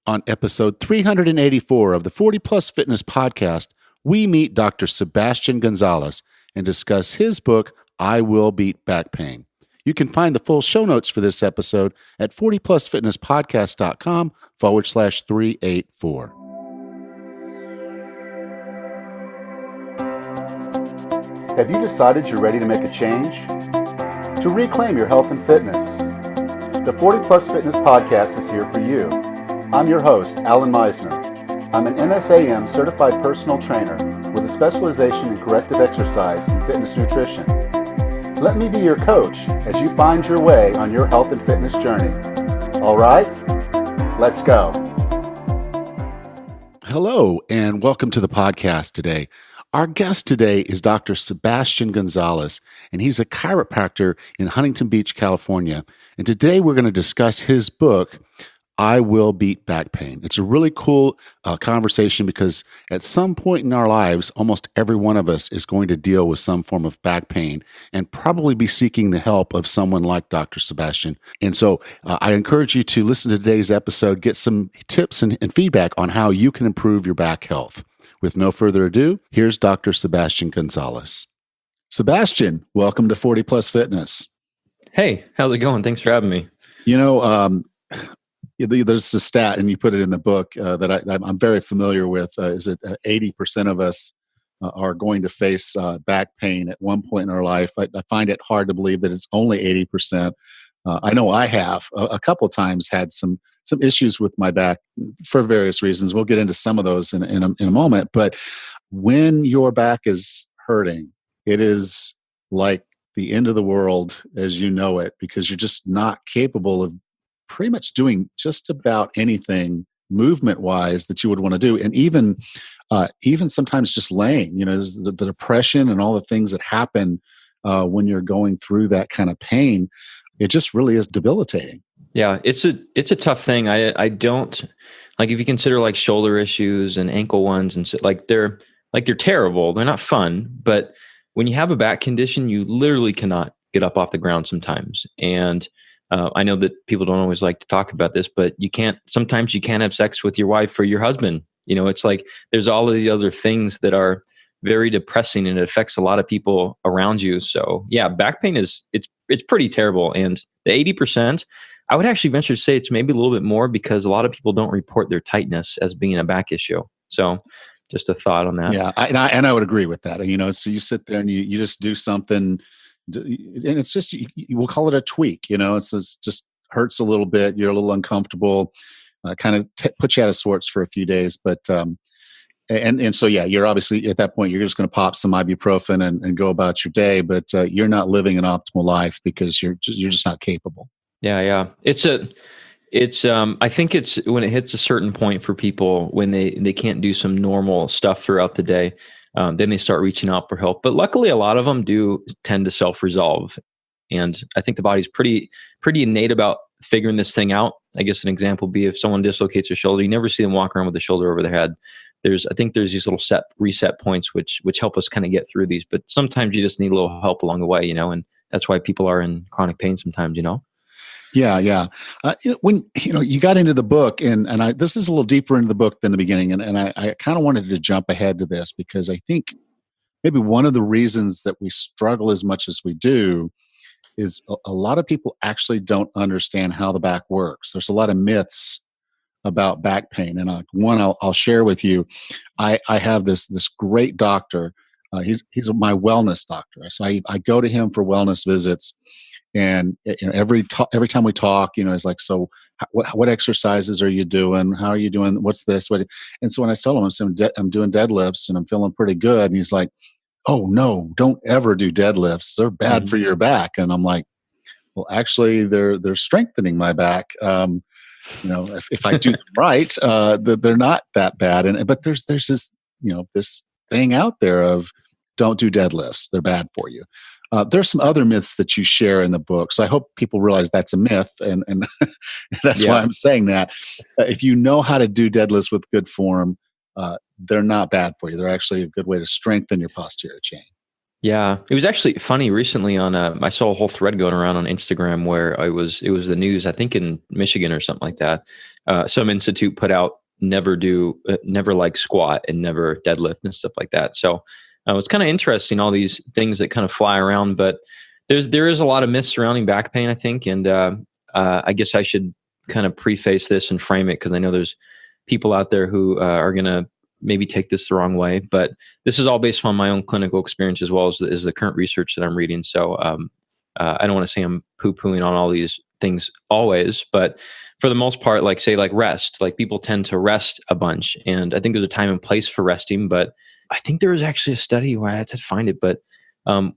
On episode 384 of the 40 Plus Fitness Podcast, we meet Dr. Sabastian Gonzales and discuss his book, I Will Beat Back Pain. You can find the full show notes for this episode at 40plusfitnesspodcast.com/384. Have you decided you're ready to make a change? To reclaim your health and fitness? The 40 Plus Fitness Podcast is here for you. I'm your host, Alan Meisner. I'm an NSAM certified personal trainer with a specialization in corrective exercise and fitness nutrition. Let me be your coach as you find your way on your health and fitness journey. All right, let's go. Hello, and welcome to the podcast today. Our guest today is Dr. Sabastian Gonzales, and he's a chiropractor in Huntington Beach, California. And today we're going to discuss his book, I Will Beat Back Pain. It's a really cool conversation because at some point in our lives, almost every one of us is going to deal with some form of back pain and probably be seeking the help of someone like Dr. Sabastian. And so I encourage you to listen to today's episode, get some tips and feedback on how you can improve your back health. With no further ado, here's Dr. Sabastian Gonzales. Sebastian, welcome to 40 Plus Fitness. Hey, how's it going? Thanks for having me. You know, there's a stat, and you put it in the book that I'm very familiar with, is that 80% of us are going to face back pain at one point in our life. I find it hard to believe that it's only 80%. I know I have a couple of times had some issues with my back for various reasons. We'll get into some of those in a moment. But when your back is hurting, it is like the end of the world as you know it, because you're just not capable of pretty much doing just about anything movement-wise that you would want to do. And even sometimes just laying, the depression and all the things that happen when you're going through that kind of pain, it just really is debilitating. Yeah, it's a tough thing. I don't like, if you consider like shoulder issues and ankle ones, and so, they're terrible. They're not fun, but when you have a back condition, you literally cannot get up off the ground sometimes. And I know that people don't always like to talk about this, but sometimes you can't have sex with your wife or your husband. It's like there's all of the other things that are very depressing, and it affects a lot of people around you. So yeah, back pain it's pretty terrible. And the 80%, I would actually venture to say it's maybe a little bit more, because a lot of people don't report their tightness as being a back issue. So just a thought on that. Yeah, I would agree with that. So you sit there and you just do something, and it's just, we'll call it a tweak, it's just hurts a little bit. You're a little uncomfortable, kind of puts you out of sorts for a few days. But, and so, yeah, you're obviously at that point, you're just going to pop some ibuprofen and go about your day, but you're not living an optimal life because you're just not capable. Yeah. I think it's when it hits a certain point for people, when they can't do some normal stuff throughout the day, then they start reaching out for help. But luckily, a lot of them do tend to self-resolve. And I think the body's pretty innate about figuring this thing out. I guess an example would be if someone dislocates their shoulder, you never see them walk around with the shoulder over their head. I think there's these little reset points which help us kind of get through these. But sometimes you just need a little help along the way, and that's why people are in chronic pain sometimes, Yeah. When you got into the book, and this is a little deeper into the book than the beginning, and I kind of wanted to jump ahead to this because I think maybe one of the reasons that we struggle as much as we do is a lot of people actually don't understand how the back works. There's a lot of myths about back pain, and one I'll share with you. I have this great doctor. He's my wellness doctor, so I go to him for wellness visits. And every time we talk, it's like, so what exercises are you doing? How are you doing? What's this? And so when I told him, I'm doing deadlifts and I'm feeling pretty good. And he's like, oh no, don't ever do deadlifts. They're bad for your back. And I'm like, well, actually they're strengthening my back. If I do them right, they're not that bad. But there's this, this thing out there of don't do deadlifts. They're bad for you. There's some other myths that you share in the book. So I hope people realize that's a myth. And that's why I'm saying that. If you know how to do deadlifts with good form, they're not bad for you. They're actually a good way to strengthen your posterior chain. Yeah, it was actually funny recently on I saw a whole thread going around on Instagram where it was the news, I think in Michigan or something like that. Some institute put out never like squat and never deadlift and stuff like that. So it's kind of interesting, all these things that kind of fly around, but there is a lot of myths surrounding back pain, I think. And I guess I should kind of preface this and frame it, because I know there's people out there who are going to maybe take this the wrong way, but this is all based on my own clinical experience as well as the current research that I'm reading. So I don't want to say I'm poo-pooing on all these things always, but for the most part, like say like rest, like people tend to rest a bunch. And I think there's a time and place for resting, but I think there was actually a study where I had to find it, but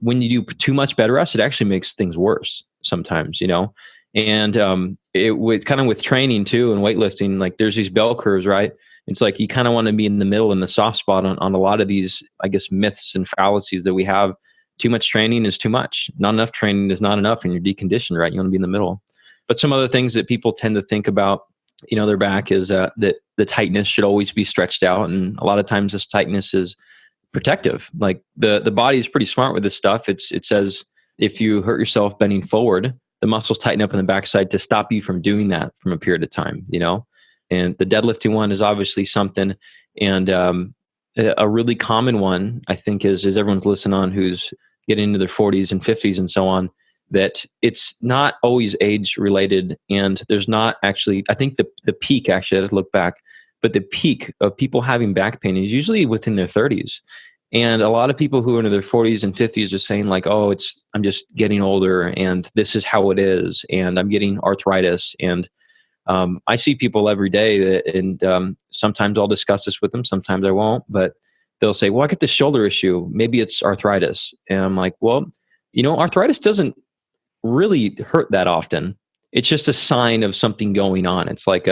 when you do too much bed rest, it actually makes things worse sometimes, you know? And it with kind of with training too and weightlifting, like there's these bell curves, right? It's like you kind of want to be in the middle, in the soft spot on a lot of these, I guess, myths and fallacies that we have. Too much training is too much. Not enough training is not enough, and you're deconditioned, right? You want to be in the middle. But some other things that people tend to think about, you know, their back is that the tightness should always be stretched out, and a lot of times this tightness is protective. Like the body is pretty smart with this stuff. It says if you hurt yourself bending forward, the muscles tighten up on the backside to stop you from doing that from a period of time, you know? And the deadlifting one is obviously something. And a really common one, I think, is everyone's listening on who's getting into their 40s and 50s and so on, that it's not always age related. And there's not actually, I think the peak, actually, I had to look back, but the peak of people having back pain is usually within their 30s. And a lot of people who are into their 40s and 50s are saying like, oh, I'm just getting older and this is how it is. And I'm getting arthritis. And I see people every day and sometimes I'll discuss this with them, sometimes I won't, but they'll say, well, I get this shoulder issue. Maybe it's arthritis. And I'm like, well, you know, arthritis doesn't really hurt that often. It's just a sign of something going on. It's like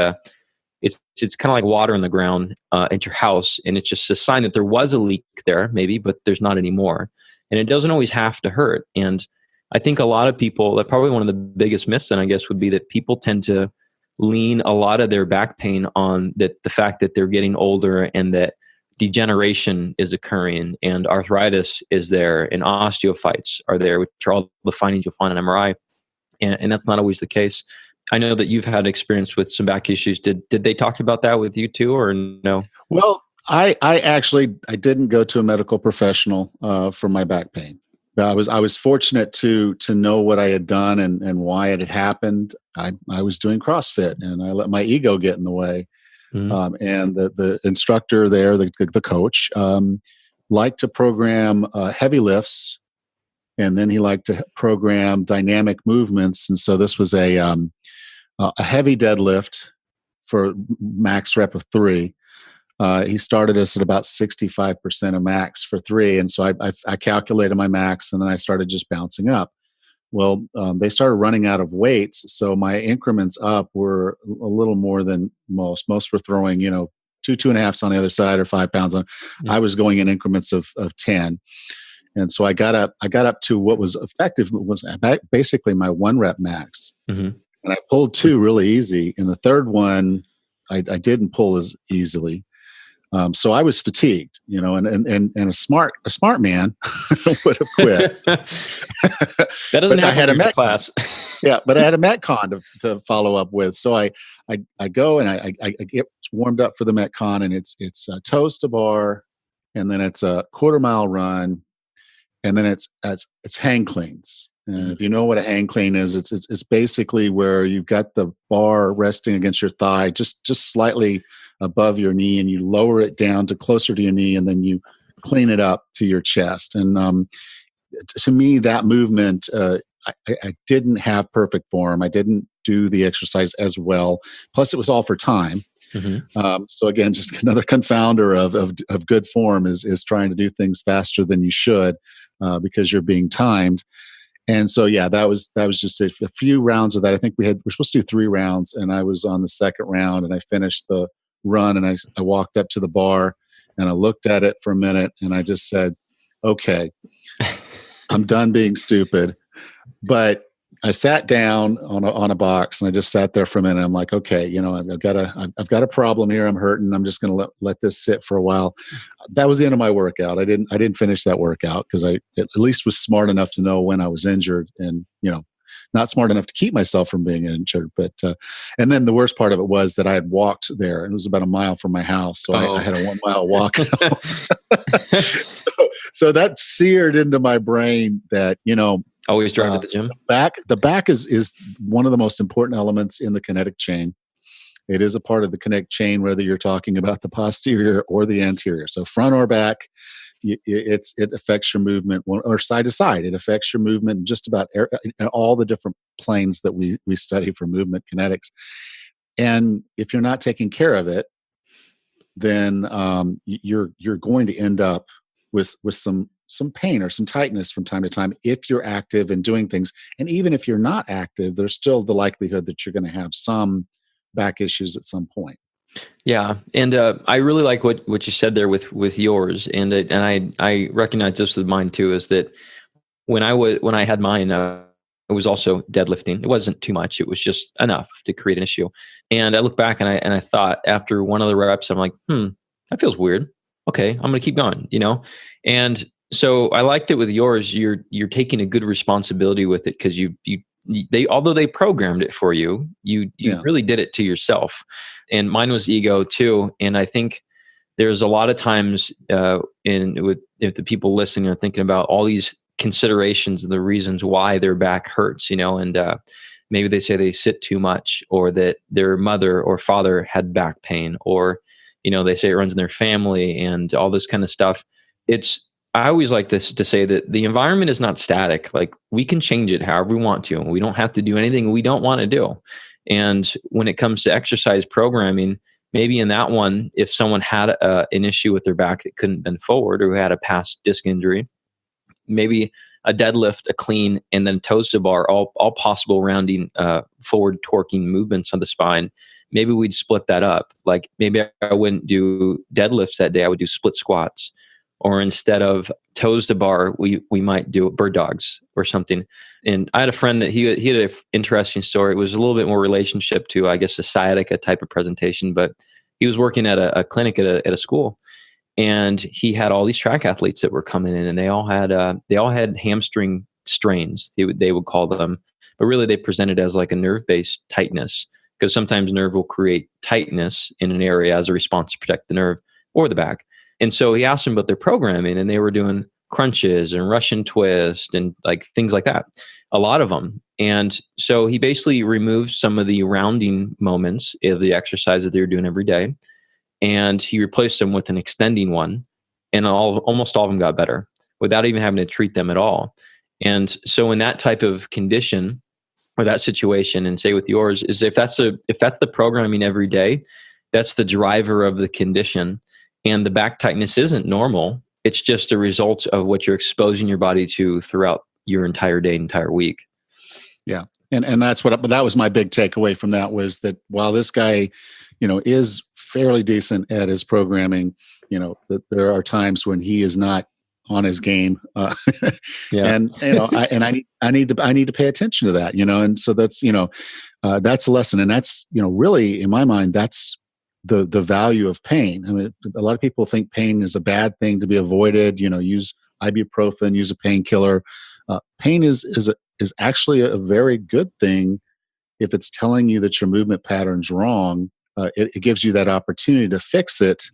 it's kind of like water in the ground at your house. And it's just a sign that there was a leak there maybe, but there's not anymore. And it doesn't always have to hurt. And I think a lot of people, that probably one of the biggest myths then I guess would be that people tend to lean a lot of their back pain on the fact that they're getting older and that degeneration is occurring and arthritis is there and osteophytes are there, which are all the findings you'll find on MRI. And that's not always the case. I know that you've had experience with some back issues. Did they talk about that with you too, or no? Well, I didn't go to a medical professional for my back pain. I was fortunate to know what I had done and why it had happened. I was doing CrossFit and I let my ego get in the way. Mm-hmm. And the instructor there, the coach, liked to program heavy lifts, and then he liked to program dynamic movements. And so this was a heavy deadlift for max rep of 3. He started us at about 65% of max for 3. And so I calculated my max and then I started just bouncing up. Well, they started running out of weights. So my increments up were a little more than most. Most were throwing, 2.5s on the other side or 5 pounds on. Mm-hmm. I was going in increments of 10. And so I got up to what was effective, was basically my 1 rep max. Mm-hmm. And I pulled 2 really easy. And the third one, I didn't pull as easily. So I was fatigued, and a smart man would have quit. That doesn't happen in your class. Yeah, but I had a Metcon to follow up with. So I go and I get warmed up for the Metcon, and it's toes to bar, and then it's a quarter-mile run, and then it's hang cleans. And if you know what a hang clean is, it's basically where you've got the bar resting against your thigh, just slightly above your knee, and you lower it down to closer to your knee, and then you clean it up to your chest. And to me, that movement, I didn't have perfect form. I didn't do the exercise as well. Plus, it was all for time. Mm-hmm. So again, just another confounder of good form is trying to do things faster than you should because you're being timed. And so, yeah, that was just a few rounds of that. I think we're supposed to do 3 rounds, and I was on the second round, and I finished the run, and I walked up to the bar, and I looked at it for a minute, and I just said, okay, I'm done being stupid. But I sat down on a box and I just sat there for a minute. I'm like, okay, I've got a problem here. I'm hurting. I'm just going to let this sit for a while. That was the end of my workout. I didn't finish that workout because I at least was smart enough to know when I was injured, and not smart enough to keep myself from being injured. But and then the worst part of it was that I had walked there, and it was about a mile from my house, so I had a 1 mile walk. so that seared into my brain that always drive to the gym. The back is one of the most important elements in the kinetic chain. It is a part of the kinetic chain, whether you're talking about the posterior or the anterior. So front or back, it affects your movement, or side to side. It affects your movement in just about in all the different planes that we study for movement kinetics. And if you're not taking care of it, then you're going to end up with some pain or some tightness from time to time if you're active and doing things. And even if you're not active, there's still the likelihood that you're going to have some back issues at some point. Yeah, and I really like what you said there with yours, and I recognize this with mine too. Is that when I had mine, it was also deadlifting. It wasn't too much; it was just enough to create an issue. And I look back and I thought after one of the reps, I'm like, that feels weird. Okay, I'm going to keep going. And so I liked it with yours. You're taking a good responsibility with it because although they programmed it for you, you really did it to yourself. And mine was ego too. And I think there's a lot of times if the people listening are thinking about all these considerations and the reasons why their back hurts, and maybe they say they sit too much, or that their mother or father had back pain, or they say it runs in their family and all this kind of stuff. I always like this to say that the environment is not static. Like, we can change it however we want to, and we don't have to do anything we don't want to do. And when it comes to exercise programming, maybe in that one, if someone had an issue with their back that couldn't bend forward, or who had a past disc injury, maybe a deadlift, a clean, and then toes to bar, all possible rounding, forward torquing movements on the spine. Maybe we'd split that up. Like, maybe I wouldn't do deadlifts that day. I would do split squats. Or instead of toes to bar, we might do bird dogs or something. And I had a friend that he had an interesting story. It was a little bit more relationship to, I guess, a sciatica type of presentation. But he was working at a clinic at a school, and he had all these track athletes that were coming in, and they all had hamstring strains. They would call them, but really they presented as like a nerve-based tightness, because sometimes nerve will create tightness in an area as a response to protect the nerve or the back. And so he asked them about their programming, and they were doing crunches and Russian twist and like things like that, a lot of them. And so he basically removed some of the rounding moments of the exercise that they were doing every day, and he replaced them with an extending one, and almost all of them got better without even having to treat them at all. And so in that type of condition or that situation, and say with yours, is if that's the programming every day, that's the driver of the condition. And the back tightness isn't normal. It's just a result of what you're exposing your body to throughout your entire day, entire week. Yeah. And that was my big takeaway from that, was that while this guy, is fairly decent at his programming, that there are times when he is not on his game. Yeah. And, I need to pay attention to that, and so that's a lesson. And that's, really in my mind, that's the value of pain. I mean, a lot of people think pain is a bad thing to be avoided. Use ibuprofen, use a painkiller. Pain is actually a very good thing if it's telling you that your movement pattern's wrong. It gives you that opportunity to fix it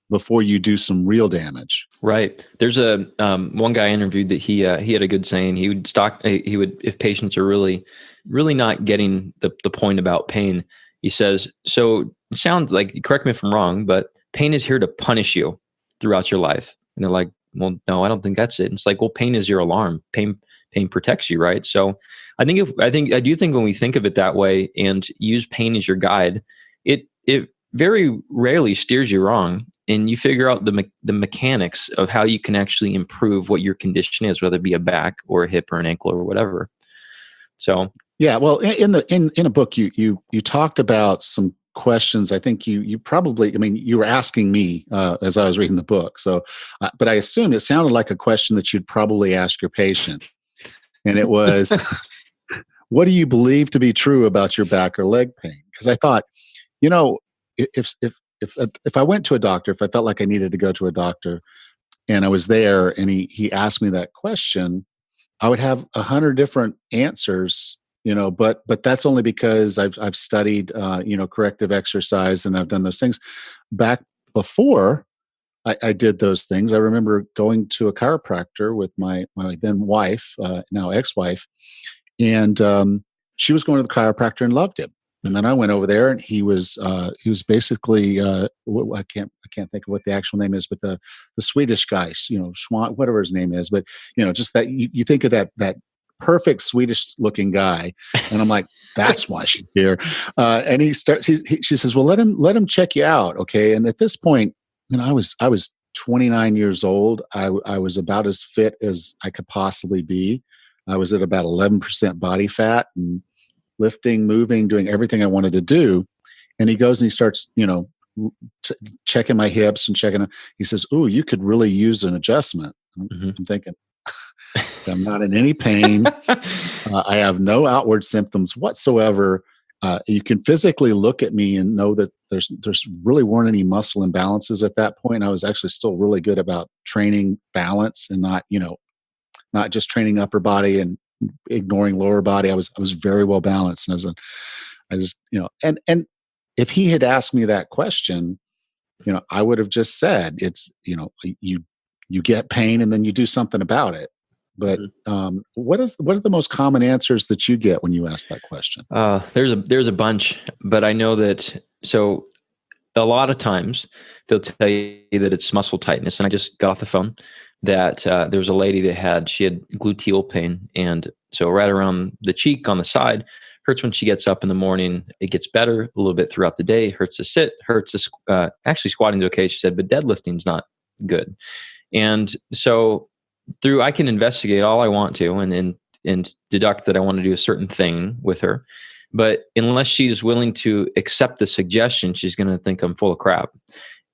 before you do some real damage. Right. There's a one guy I interviewed that he had a good saying. He would if patients are really, really not getting the point about pain. He says, so it sounds like, correct me if I'm wrong, but pain is here to punish you throughout your life. And they're like, well, no, I don't think that's it. And it's like, well, pain is your alarm. Pain protects you, right? So I do think when we think of it that way and use pain as your guide, it very rarely steers you wrong, and you figure out the mechanics of how you can actually improve what your condition is, whether it be a back or a hip or an ankle or whatever. So yeah, well, in a book you talked about some questions. I think you probably, you were asking me as I was reading the book. So, but I assumed it sounded like a question that you'd probably ask your patient, and it was, what do you believe to be true about your back or leg pain? Because I thought, you know, if I went to a doctor, if I felt like I needed to go to a doctor, and I was there, and he asked me that question, I would have 100 different answers, but that's only because I've studied, corrective exercise, and I've done those things. Back before I did those things, I remember going to a chiropractor with my then wife, now ex-wife, and she was going to the chiropractor and loved him. And then I went over there, and he was basically I can't think of what the actual name is, but the Swedish guy, Schwan, whatever his name is, but just that you think of that perfect Swedish looking guy, and I'm like, that's why she's here. And she says, well, let him check you out, okay? And at this point, I was 29 years old. I was about as fit as I could possibly be. I was at about 11% body fat and lifting, moving, doing everything I wanted to do. And he goes and he starts, checking my hips and checking. He says, "Oh, you could really use an adjustment." I'm thinking, I'm not in any pain. I have no outward symptoms whatsoever. You can physically look at me and know that there's really weren't any muscle imbalances at that point. I was actually still really good about training balance and not just training upper body and ignoring lower body. I was very well balanced. And I just, and if he had asked me that question, I would have just said, it's, you get pain and then you do something about it. But what are the most common answers that you get when you ask that question? There's a bunch, but I know that, so a lot of times they'll tell you that it's muscle tightness. And I just got off the phone that there was a lady that she had gluteal pain. And so right around the cheek on the side, hurts when she gets up in the morning. It gets better a little bit throughout the day, hurts to sit, actually squatting's okay, she said, but deadlifting's not good. And so I can investigate all I want to and deduct that I want to do a certain thing with her. But unless she's willing to accept the suggestion, she's going to think I'm full of crap.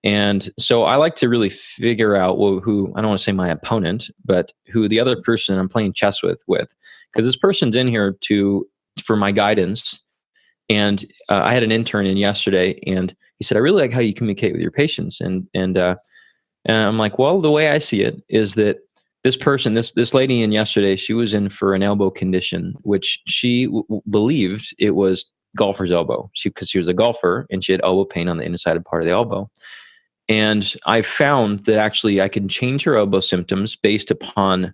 And so I like to really figure out who, I don't want to say my opponent, but who the other person I'm playing chess with, because this person's in here for my guidance. And I had an intern in yesterday, and he said, I really like how you communicate with your patients. And I'm like, well, the way I see it is that this person, this lady in yesterday, she was in for an elbow condition, which she believed it was golfer's elbow. Because she was a golfer and she had elbow pain on the inside part of the elbow. And I found that actually I can change her elbow symptoms based upon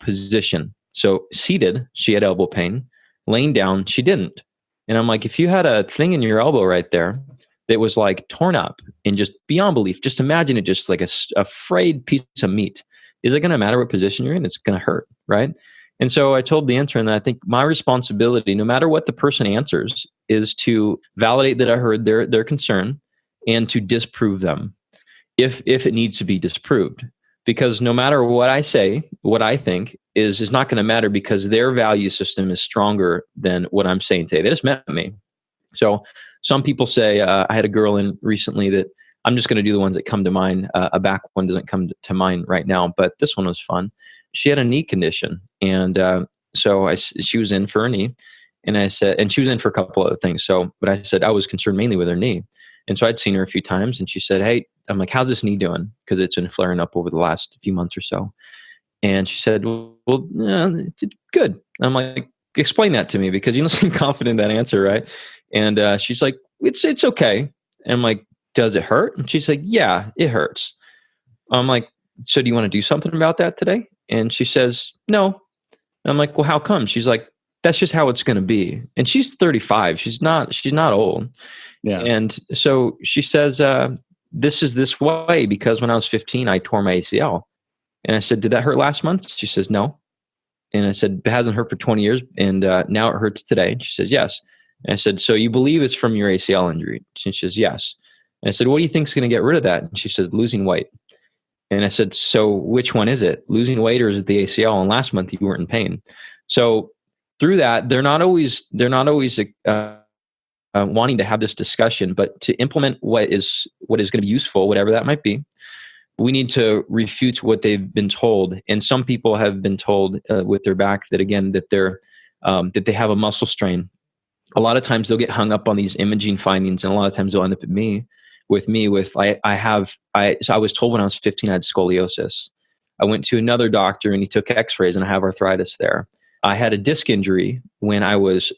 position. So seated, she had elbow pain. Laying down, she didn't. And I'm like, if you had a thing in your elbow right there that was like torn up and just beyond belief, just imagine it just like a frayed piece of meat. Is it going to matter what position you're in? It's going to hurt, right? And so I told the intern that I think my responsibility, no matter what the person answers, is to validate that I heard their concern and to disprove them if it needs to be disproved. Because no matter what I say, what I think is not going to matter, because their value system is stronger than what I'm saying today. They just met me. So some people say, I had a girl in recently that I'm just going to do the ones that come to mind. A back one doesn't come to mind right now, but this one was fun. She had a knee condition. And so she was in for a knee. And I said, and she was in for a couple other things. But I said, I was concerned mainly with her knee. And so I'd seen her a few times, and she said, hey, I'm like, how's this knee doing? Because it's been flaring up over the last few months or so. And she said, well, good. And I'm like, explain that to me, because you don't seem confident in that answer, right? And she's like, it's okay. And I'm like, does it hurt? And she's like, yeah, it hurts. I'm like, so do you want to do something about that today? And she says, no. And I'm like, well, how come? She's like, that's just how it's going to be. And she's 35. She's not old. Yeah. And so she says, this is this way because when I was 15, I tore my ACL. And I said, did that hurt last month? She says, no. And I said, it hasn't hurt for 20 years. And now it hurts today. And she says, yes. And I said, so you believe it's from your ACL injury? She says, yes. And I said, what do you think is going to get rid of that? And she said, losing weight. And I said, so which one is it? Losing weight, or is it the ACL? And last month you weren't in pain. So through that, they're not always wanting to have this discussion, but to implement what is going to be useful, whatever that might be, we need to refute what they've been told. And some people have been told with their back that, again, that they're that they have a muscle strain. A lot of times they'll get hung up on these imaging findings, and a lot of times they'll end up at so I was told when I was 15 I had scoliosis. I went to another doctor and he took x-rays and I have arthritis there. I had a disc injury when I was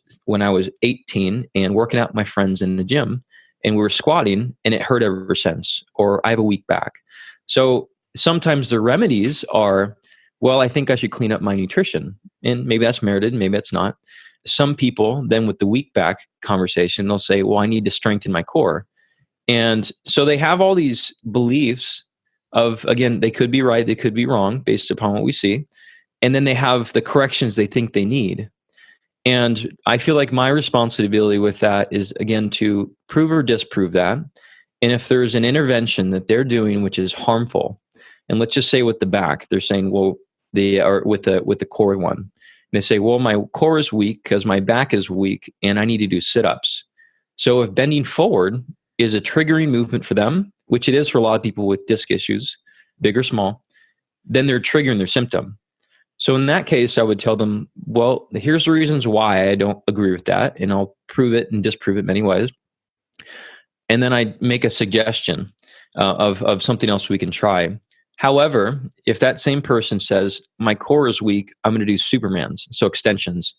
18 and working out with my friends in the gym, and we were squatting and it hurt ever since. Or I have a weak back. So sometimes the remedies are, well, I think I should clean up my nutrition, and maybe that's merited, maybe it's not. Some people then with the weak back conversation, they'll say, well, I need to strengthen my core. And so they have all these beliefs of, again, they could be right, they could be wrong based upon what we see. And then they have the corrections they think they need. And I feel like my responsibility with that is, again, to prove or disprove that. And if there's an intervention that they're doing which is harmful, and let's just say with the back, they're saying, well, or with the core one, and they say, well, my core is weak because my back is weak and I need to do sit-ups. So if bending forward is a triggering movement for them, which it is for a lot of people with disc issues, big or small, then they're triggering their symptom. So in that case, I would tell them, well, here's the reasons why I don't agree with that, and I'll prove it and disprove it many ways. And then I make a suggestion of something else we can try. However, if that same person says, my core is weak, I'm going to do Supermans, so extensions.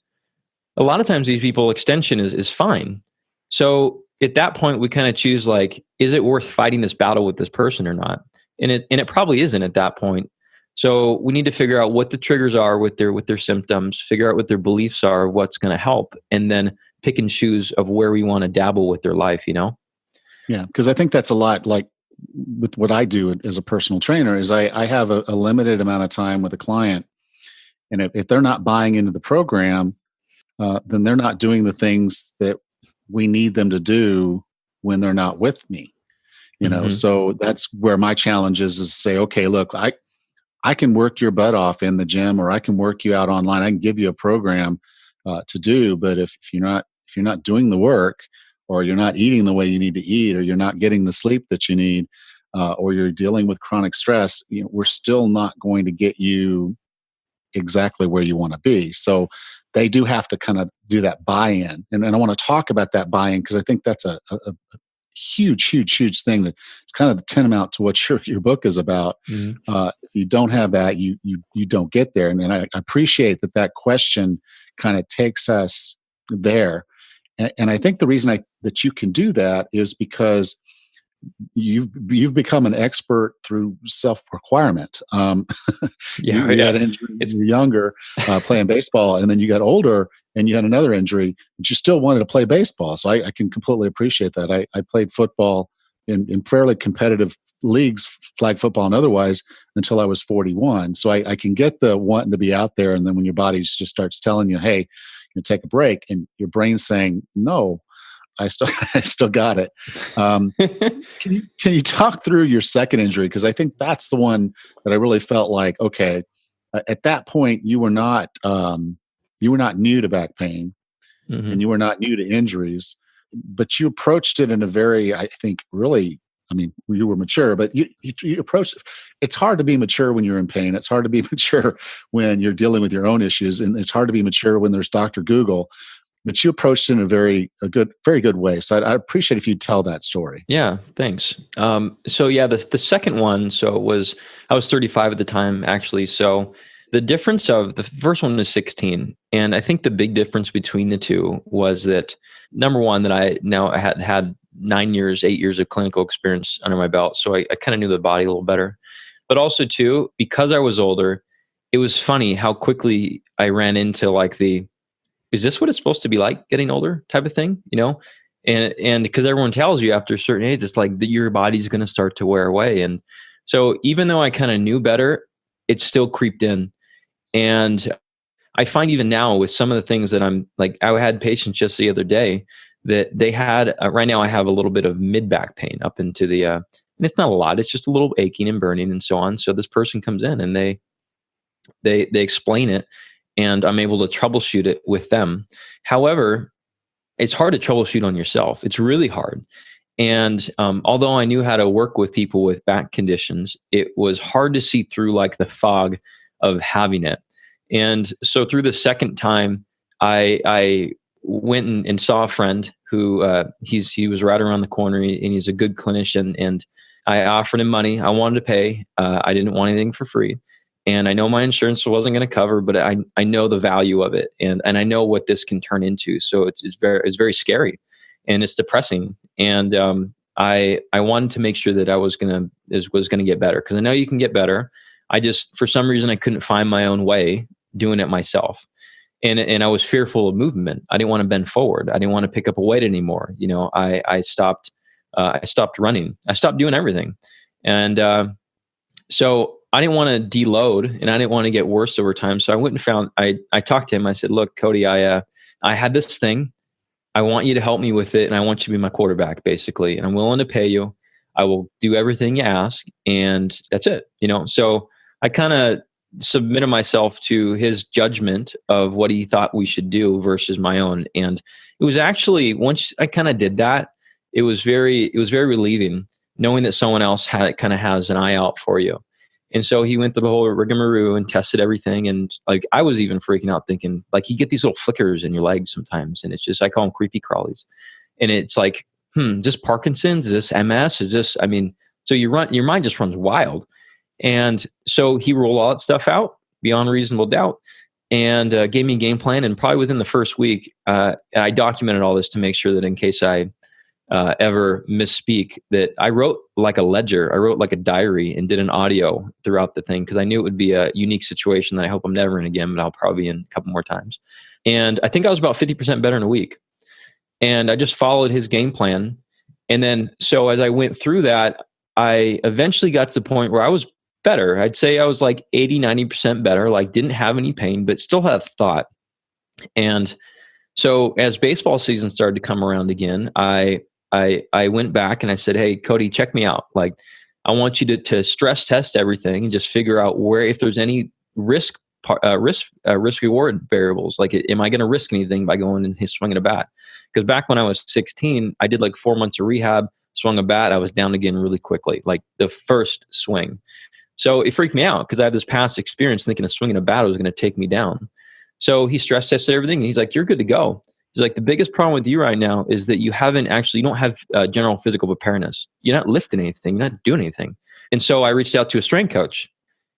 A lot of times these people, extension is fine. So at that point, we kind of choose, like, is it worth fighting this battle with this person or not? And it probably isn't at that point. So we need to figure out what the triggers are with their symptoms, figure out what their beliefs are, what's going to help, and then pick and choose of where we want to dabble with their life, Yeah, because I think that's a lot like with what I do as a personal trainer is I have a limited amount of time with a client. And if they're not buying into the program, then they're not doing the things that we need them to do when they're not with me. So that's where my challenge is say, okay, look, I can work your butt off in the gym, or I can work you out online. I can give you a program to do, but if you're not doing the work, or you're not eating the way you need to eat, or you're not getting the sleep that you need, or you're dealing with chronic stress, we're still not going to get you exactly where you want to be. So they do have to kind of do that buy-in. And I want to talk about that buy-in because I think that's a huge thing that it's kind of the tantamount to what your book is about. If you don't have that, you don't get there. And I appreciate that question kind of takes us there. And I think the reason that you can do that is because you've become an expert through self-requirement. You had an injury when you were younger playing baseball, and then you got older and you had another injury, but you still wanted to play baseball. So I can completely appreciate that. I played football in fairly competitive leagues, flag football and otherwise, until I was 41. So I can get the wanting to be out there, and then when your body just starts telling you, hey, take a break, and your brain's saying, no, I still got it. Can you talk through your second injury? Because I think that's the one that I really felt like, okay, at that point you were not new to back pain, and you were not new to injuries, but you approached it in a very, I think, really, I mean, you were mature, but you approached it. It's hard to be mature when you're in pain. It's hard to be mature when you're dealing with your own issues, and it's hard to be mature when there's Dr. Google. But you approached it in a very good way. So I appreciate if you tell that story. Yeah, thanks. So yeah, the second one. So I was 35 at the time, actually. So the difference of the first one was 16, and I think the big difference between the two was that, number one, that I had 8 years of clinical experience under my belt, so I kind of knew the body a little better. But also too, because I was older, it was funny how quickly I ran into like is this what it's supposed to be like getting older type of thing, and because everyone tells you after a certain age, it's like your body's going to start to wear away. And so even though I kind of knew better, it still creeped in. And I find even now with some of the things that I'm like, I had patients just the other day that they had, right now I have a little bit of mid back pain up into and it's not a lot, it's just a little aching and burning and so on. So this person comes in and they explain it, and I'm able to troubleshoot it with them. However, it's hard to troubleshoot on yourself. It's really hard. And although I knew how to work with people with back conditions, it was hard to see through like the fog of having it. And so through the second time, I went and saw a friend who he was right around the corner, and he's a good clinician. And I offered him money. I wanted to pay. I didn't want anything for free. And I know my insurance wasn't going to cover, but I know the value of it, and I know what this can turn into. So it's very scary, and it's depressing. And I wanted to make sure that I was gonna get better, because I know you can get better. I just, for some reason, I couldn't find my own way doing it myself, and I was fearful of movement. I didn't want to bend forward. I didn't want to pick up a weight anymore. I stopped running. I stopped doing everything, and so I didn't want to deload, and I didn't want to get worse over time. So I went and found, I talked to him. I said, look, Cody, I had this thing. I want you to help me with it, and I want you to be my quarterback, basically. And I'm willing to pay you. I will do everything you ask, and that's it. So I kind of submitted myself to his judgment of what he thought we should do versus my own. And it was actually, once I kind of did that, it was very relieving knowing that someone else has an eye out for you. And so he went through the whole rigmarole and tested everything. And like, I was even freaking out, thinking like, you get these little flickers in your legs sometimes. And it's just, I call them creepy crawlies. And it's like, is this Parkinson's? Is this MS? So your mind just runs wild. And so he ruled all that stuff out beyond reasonable doubt, and gave me a game plan. And probably within the first week, I documented all this to make sure that in case I ever misspeak, that I wrote like a ledger. I wrote like a diary and did an audio throughout the thing, because I knew it would be a unique situation that I hope I'm never in again, but I'll probably be in a couple more times. And I think I was about 50% better in a week. And I just followed his game plan. And then, so as I went through that, I eventually got to the point where I was better. I'd say I was like 80-90% better, like didn't have any pain, but still had thought. And so as baseball season started to come around again, I went back and I said, hey, Cody, check me out. Like, I want you to stress test everything and just figure out where, if there's any risk reward variables. Like, am I going to risk anything by going and swinging a bat? Because back when I was 16, I did like 4 months of rehab, swung a bat. I was down again really quickly, like the first swing. So it freaked me out, because I have this past experience thinking a swinging a bat was going to take me down. So he stress tested everything, and he's like, you're good to go. He's like, the biggest problem with you right now is that you don't have general physical preparedness. You're not lifting anything. You're not doing anything. And so I reached out to a strength coach.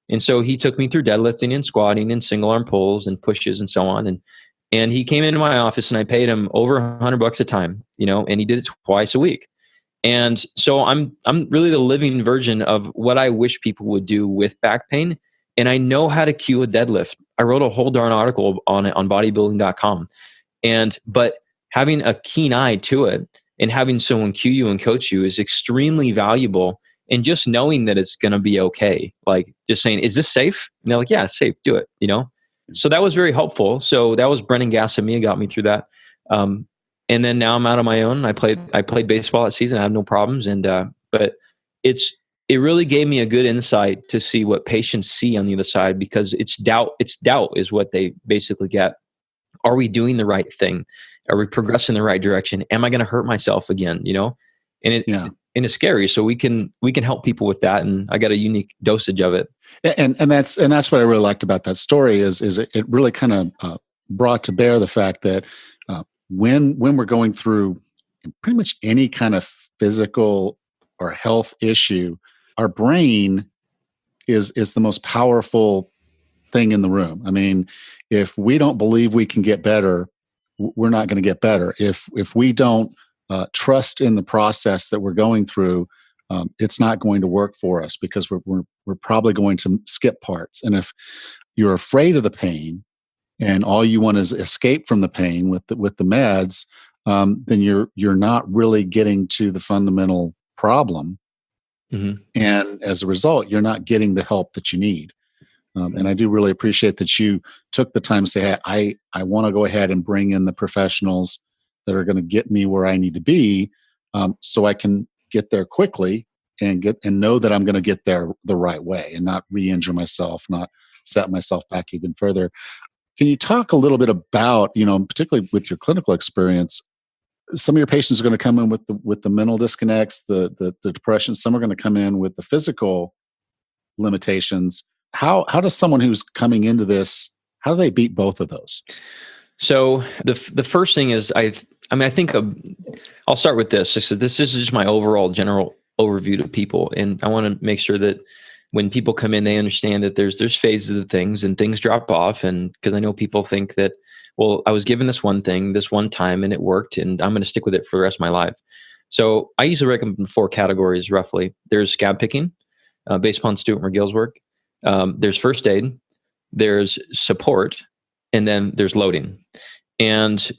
And so he took me through deadlifting and squatting and single arm pulls and pushes and so on. And he came into my office, and I paid him over $100 a time, and he did it twice a week. And so I'm really the living version of what I wish people would do with back pain. And I know how to cue a deadlift. I wrote a whole darn article on it on bodybuilding.com. But having a keen eye to it and having someone cue you and coach you is extremely valuable. And just knowing that it's going to be okay. Like, just saying, is this safe? And they're like, yeah, it's safe. Do it, So that was very helpful. So that was Brennan Gassamia got me through that. And then now I'm out on my own. I played baseball that season. I have no problems. But it really gave me a good insight to see what patients see on the other side, because it's doubt is what they basically get. Are we doing the right thing? Are we progressing in the right direction? Am I going to hurt myself again? And it's scary. So we can help people with that. And I got a unique dosage of it. And that's what I really liked about that story is it really kind of brought to bear the fact that when we're going through pretty much any kind of physical or health issue, our brain is the most powerful thing in the room. I mean, if we don't believe we can get better, we're not going to get better. If we don't trust in the process that we're going through, it's not going to work for us, because we're probably going to skip parts. And if you're afraid of the pain and all you want is escape from the pain with the meds, then you're not really getting to the fundamental problem. Mm-hmm. And as a result, you're not getting the help that you need. And I do really appreciate that you took the time to say, hey, I want to go ahead and bring in the professionals that are going to get me where I need to be, so I can get there quickly and know that I'm going to get there the right way and not re-injure myself, not set myself back even further. Can you talk a little bit about, particularly with your clinical experience, some of your patients are going to come in with the mental disconnects, the depression. Some are going to come in with the physical limitations. How does someone who's coming into this, how do they beat both of those? So the first thing is I think I'll start with this. This is just my overall general overview to people, and I want to make sure that when people come in, they understand that there's phases of things and things drop off. And because I know people think that, well, I was given this one thing this one time and it worked, and I'm going to stick with it for the rest of my life. So I usually recommend 4 categories roughly. There's scab picking, based upon Stuart McGill's work. There's first aid, there's support, and then there's loading. And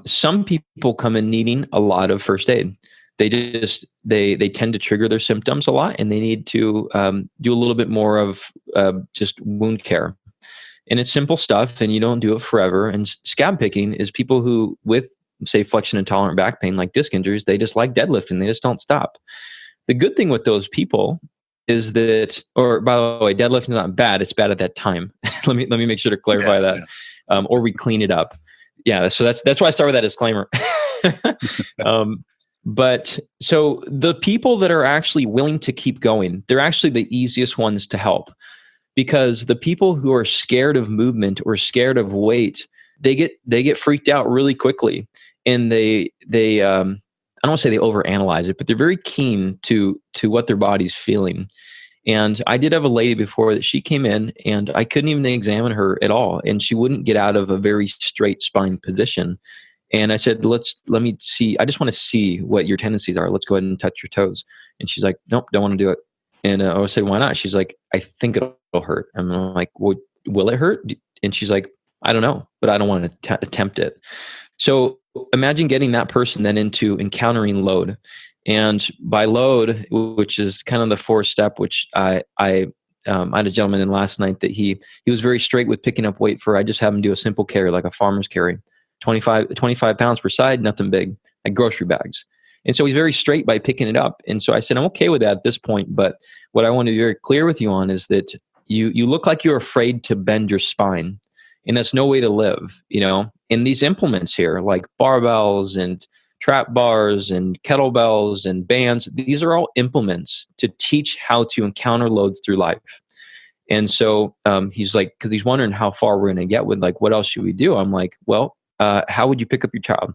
some people come in needing a lot of first aid. They tend to trigger their symptoms a lot, and they need to do a little bit more of just wound care. And it's simple stuff, and you don't do it forever. And scab picking is people who, with say flexion intolerant back pain, like disc injuries, they just like deadlifting. They just don't stop. The good thing with those people is that, or by the way, deadlifting is not bad. It's bad at that time. let me make sure to clarify that. Yeah. Or we clean it up. Yeah. So that's why I start with that disclaimer. But so the people that are actually willing to keep going, they're actually the easiest ones to help, because the people who are scared of movement or scared of weight, they get freaked out really quickly, and they I don't want to say they overanalyze it, but they're very keen to what their body's feeling. And I did have a lady before that she came in and I couldn't even examine her at all, and she wouldn't get out of a very straight spine position. And I said, let me see. I just want to see what your tendencies are. Let's go ahead and touch your toes. And she's like, nope, don't want to do it. And I said, why not? She's like, I think it'll hurt. I'm like, well, will it hurt? And she's like, I don't know, but I don't want to attempt it. So imagine getting that person then into encountering load. And by load, which is kind of the 4th step, which I had a gentleman in last night that he was very straight with picking up weight I just have him do a simple carry, like a farmer's carry. 25 pounds per side, nothing big, like grocery bags. And so he's very straight by picking it up. And so I said, I'm okay with that at this point. But what I want to be very clear with you on is that you look like you're afraid to bend your spine. And that's no way to live, And these implements here, like barbells and trap bars and kettlebells and bands, these are all implements to teach how to encounter loads through life. And so he's like, because he's wondering how far we're going to get with, like, what else should we do? I'm like, well, how would you pick up your child?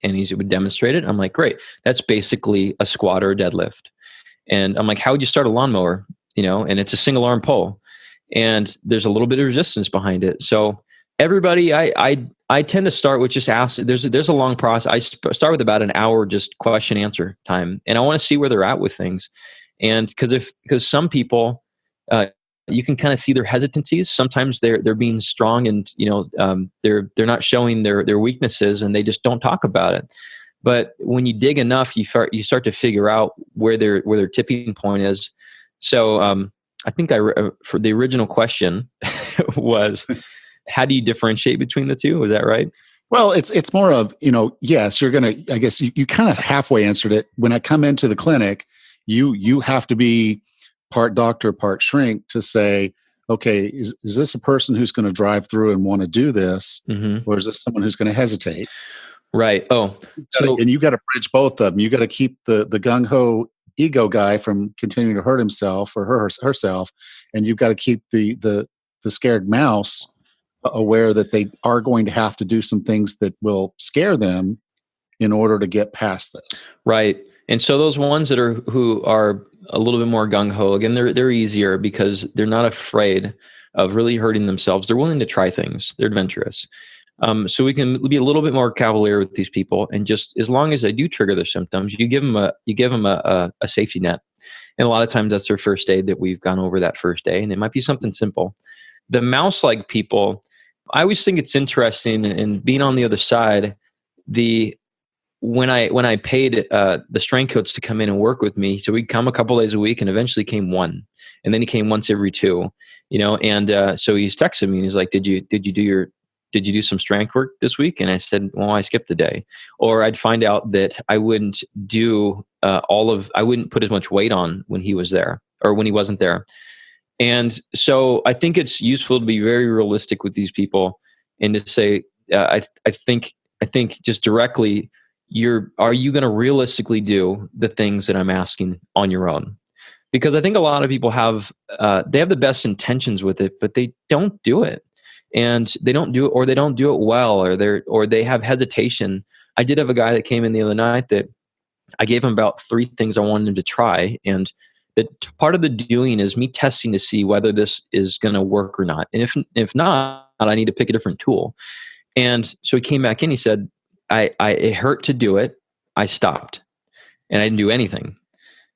And he would demonstrate it. I'm like, great. That's basically a squat or a deadlift. And I'm like, how would you start a lawnmower? And it's a single arm pull. And there's a little bit of resistance behind it. So everybody, I tend to start with just ask. There's a long process. I start with about an hour just question answer time. And I want to see where they're at with things. And because some people, you can kind of see their hesitancies. Sometimes they're being strong, and they're not showing their weaknesses, and they just don't talk about it. But when you dig enough, you start to figure out where their tipping point is. So I think for the original question was, how do you differentiate between the two? Was that right? Well, it's more of, yes, you're going to, I guess you kind of halfway answered it. When I come into the clinic, you have to be part doctor, part shrink to say, okay, is this a person who's going to drive through and want to do this? Mm-hmm. Or is this someone who's going to hesitate? Right. Oh, and you got to bridge both of them. You got to keep the gung-ho ego guy from continuing to hurt himself or herself. And you've got to keep the scared mouse aware that they are going to have to do some things that will scare them in order to get past this. Right. And so those ones who are a little bit more gung-ho, again, they're easier because they're not afraid of really hurting themselves. They're willing to try things. They're adventurous. So we can be a little bit more cavalier with these people, and just as long as they do trigger their symptoms, you give them a safety net. And a lot of times that's their first aid that we've gone over that first day, and it might be something simple. The mouse-like people, I always think it's interesting, and being on the other side, when I paid the strength coach to come in and work with me, so he'd come a couple days a week, and eventually came one, and then he came once every 2, and so he's texting me and he's like, did you do some strength work this week? And I said, well, I skipped a day. Or I'd find out that I wouldn't do I wouldn't put as much weight on when he was there or when he wasn't there. And so I think it's useful to be very realistic with these people and to say, I think just directly, are you going to realistically do the things that I'm asking on your own? Because I think a lot of people have the best intentions with it, but they don't do it. and they don't do it, or they don't do it well, or they have hesitation. I did have a guy that came in the other night that I gave him about 3 things I wanted him to try, and part of the doing is me testing to see whether this is going to work or not. And if not, I need to pick a different tool. And so he came back in. He said, it hurt to do it. I stopped, and I didn't do anything.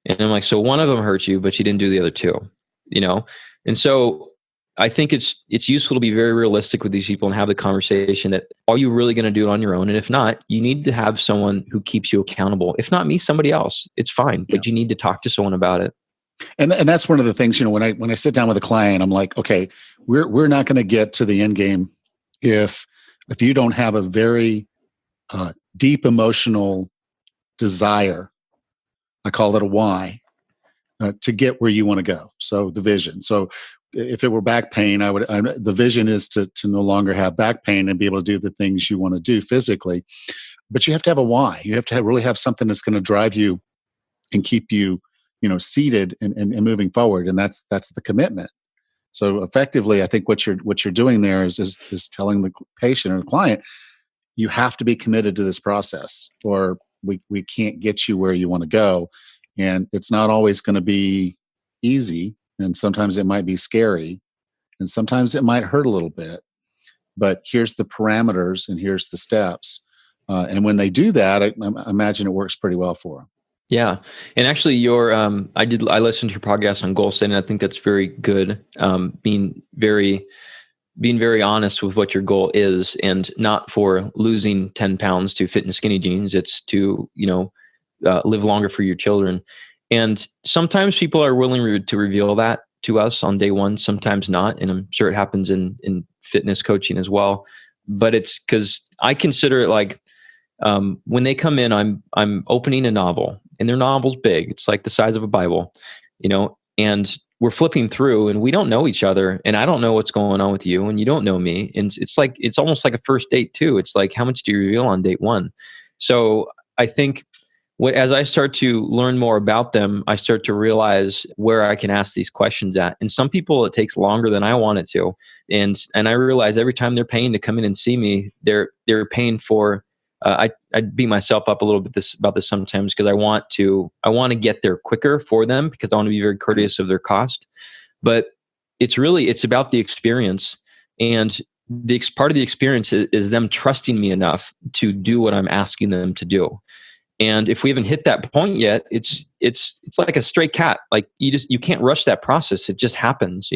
And I'm like, so one of them hurt you, but you didn't do the other 2, you know? And so I think it's useful to be very realistic with these people and have the conversation that, are you really going to do it on your own? And if not, you need to have someone who keeps you accountable. If not me, somebody else. It's fine, but you need to talk to someone about it. And that's one of the things, when I sit down with a client, I'm like, okay, we're not going to get to the end game if you don't have a very deep emotional desire. I call it a why, to get where you want to go. So the vision. So if it were back pain, the vision is to no longer have back pain and be able to do the things you want to do physically. But you have to have a why. You have to really have something that's going to drive you and keep you, seated and moving forward. And that's the commitment. So effectively, I think what you're doing there is telling the patient or the client, you have to be committed to this process, or we can't get you where you want to go. And it's not always going to be easy. And sometimes it might be scary, and sometimes it might hurt a little bit, but here's the parameters and here's the steps. And when they do that, I imagine it works pretty well for them. Yeah. And actually I listened to your podcast on goal setting. I think that's very good. Being very honest with what your goal is, and not for losing 10 pounds to fit in skinny jeans. It's to, live longer for your children. And sometimes people are willing to reveal that to us on day one, sometimes not. And I'm sure it happens in fitness coaching as well. But it's because I consider it like, when they come in, I'm opening a novel, and their novel's big. It's like the size of a Bible, and we're flipping through, and we don't know each other, and I don't know what's going on with you, and you don't know me. And it's almost like a first date too. It's like, how much do you reveal on date 1? So I think as I start to learn more about them, I start to realize where I can ask these questions at. And some people, it takes longer than I want it to. And I realize every time they're paying to come in and see me, they're paying for, I beat myself up a little bit about this sometimes, because I want to get there quicker for them, because I want to be very courteous of their cost. But it's about the experience, and part of the experience is them trusting me enough to do what I'm asking them to do. And if we haven't hit that point yet, it's like a stray cat. Like you can't rush that process. It just happens,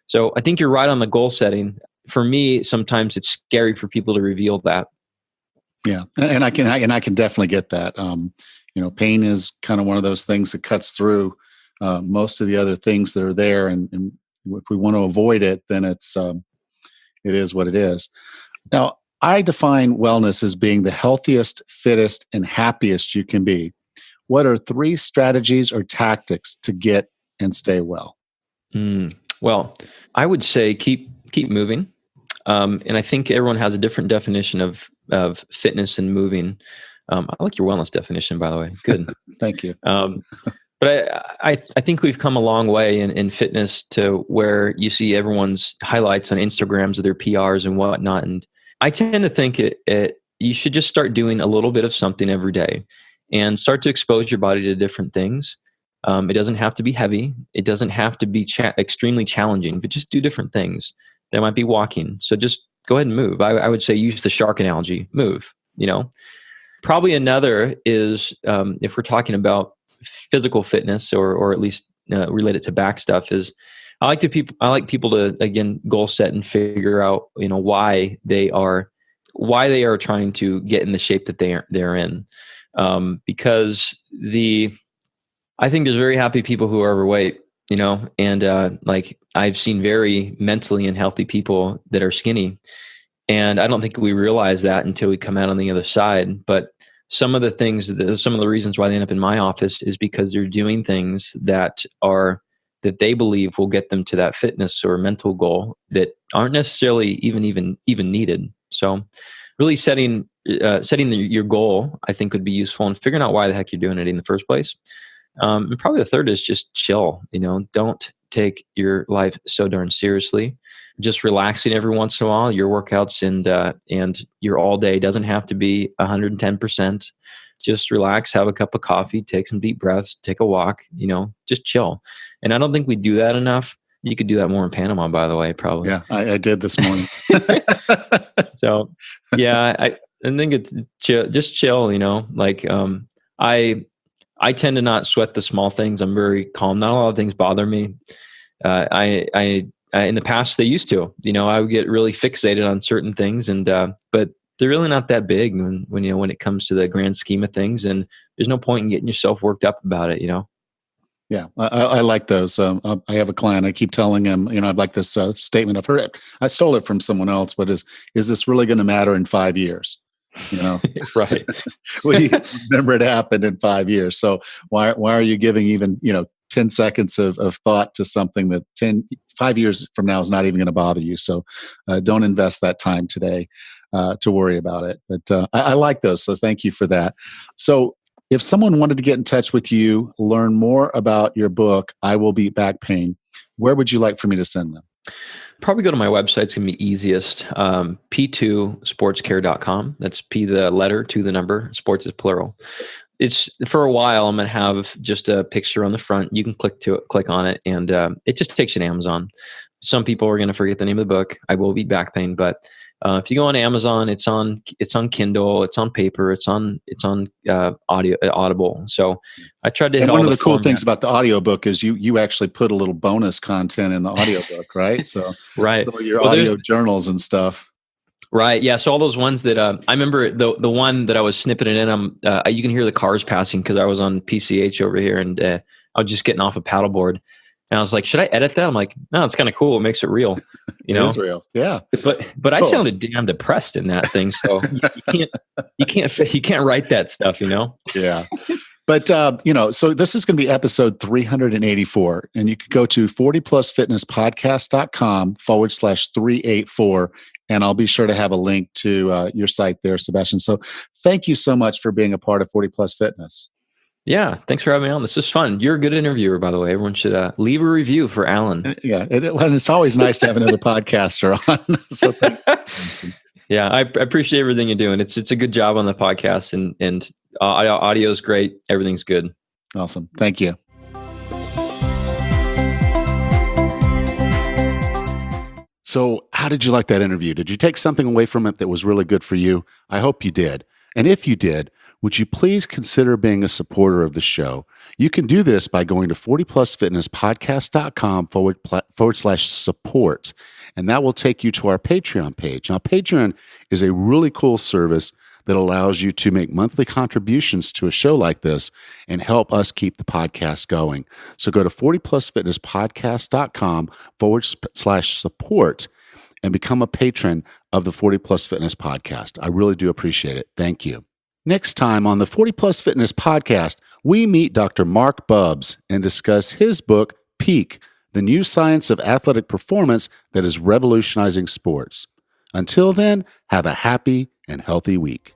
So I think you're right on the goal setting. For me, sometimes it's scary for people to reveal that. Yeah, and I can definitely get that. Pain is kind of one of those things that cuts through most of the other things that are there, and if we want to avoid it, then it is what it is. Now, I define wellness as being the healthiest, fittest, and happiest you can be. What are 3 strategies or tactics to get and stay well? Well, I would say keep moving. And I think everyone has a different definition of fitness and moving. I like your wellness definition, by the way. Good. Thank you. But I think we've come a long way in fitness to where you see everyone's highlights on Instagrams of their PRs and whatnot. And I tend to think you should just start doing a little bit of something every day and start to expose your body to different things. It doesn't have to be heavy. It doesn't have to be extremely challenging, but just do different things. There might be walking. So just go ahead and move. I would say use the shark analogy, move, Probably another is, if we're talking about physical fitness or at least related to back stuff, is I like people to, again, goal set and figure out, why they are trying to get in the shape that they're in. Because I think there's very happy people who are overweight, and like I've seen very mentally unhealthy people that are skinny. And I don't think we realize that until we come out on the other side. But some of the reasons why they end up in my office is because they're doing things that they believe will get them to that fitness or mental goal that aren't necessarily even needed. So really setting your goal, I think, would be useful, and figuring out why the heck you're doing it in the first place. And probably the third is just chill. Don't take your life so darn seriously. Just relaxing every once in a while. Your workouts and your all day doesn't have to be 110%. Just relax, have a cup of coffee, take some deep breaths, take a walk. Just chill. And I don't think we do that enough. You could do that more in Panama, by the way, probably. Yeah, I did this morning. So, yeah, I think it's chill, just chill. I tend to not sweat the small things. I'm very calm. Not a lot of things bother me. I in the past they used to. I would get really fixated on certain things, but they're really not that big when it comes to the grand scheme of things. And there's no point in getting yourself worked up about it. Yeah, I like those. I have a client. I keep telling him, I'd like this statement. I've heard it. I stole it from someone else, but is this really going to matter in 5 years? Right. We remember it happened in 5 years. So why are you giving even 10 seconds of thought to something that 5 years from now is not even going to bother you? So don't invest that time today to worry about it. But I like those. So thank you for that. So if someone wanted to get in touch with you, learn more about your book, I Will Beat Back Pain, where would you like for me to send them? Probably go to my website. It's going to be easiest. P2sportscare.com. That's P the letter, 2 the number, sports is plural. It's for a while. I'm going to have just a picture on the front. You can click on it, and it just takes you to Amazon. Some people are going to forget the name of the book, I Will Beat Back Pain, but if you go on Amazon, it's on Kindle, it's on paper, it's on Audible. So I tried to hit all one of the cool format. things about the audiobook is you actually put a little bonus content in the audiobook, right? So right, your audio journals and stuff. Right. Yeah. So all those ones that I remember the one that I was snipping it in, you can hear the cars passing because I was on PCH over here and I was just getting off a paddleboard. And I was like, should I edit that? I'm like, no, it's kind of cool. It makes it real. It is real. Yeah. But cool. I sounded damn depressed in that thing. So you can't write that stuff, Yeah. But, so this is going to be episode 384, and you could go to 40plusfitnesspodcast.com/384, and I'll be sure to have a link to your site there, Sebastian. So thank you so much for being a part of 40 Plus Fitness. Yeah. Thanks for having me on. This was fun. You're a good interviewer, by the way. Everyone should leave a review for Alan. Yeah. And it's always nice to have another podcaster on. So thank you. Yeah. I appreciate everything you're doing. It's a good job on the podcast, and audio is great. Everything's good. Awesome. Thank you. So how did you like that interview? Did you take something away from it that was really good for you? I hope you did. And if you did, would you please consider being a supporter of the show? You can do this by going to 40plusfitnesspodcast.com/support. And that will take you to our Patreon page. Now, Patreon is a really cool service that allows you to make monthly contributions to a show like this and help us keep the podcast going. So go to 40plusfitnesspodcast.com/support and become a patron of the 40 Plus Fitness Podcast. I really do appreciate it. Thank you. Next time on the 40 Plus Fitness Podcast, we meet Dr. Mark Bubbs and discuss his book, Peak, the new science of athletic performance that is revolutionizing sports. Until then, have a happy and healthy week.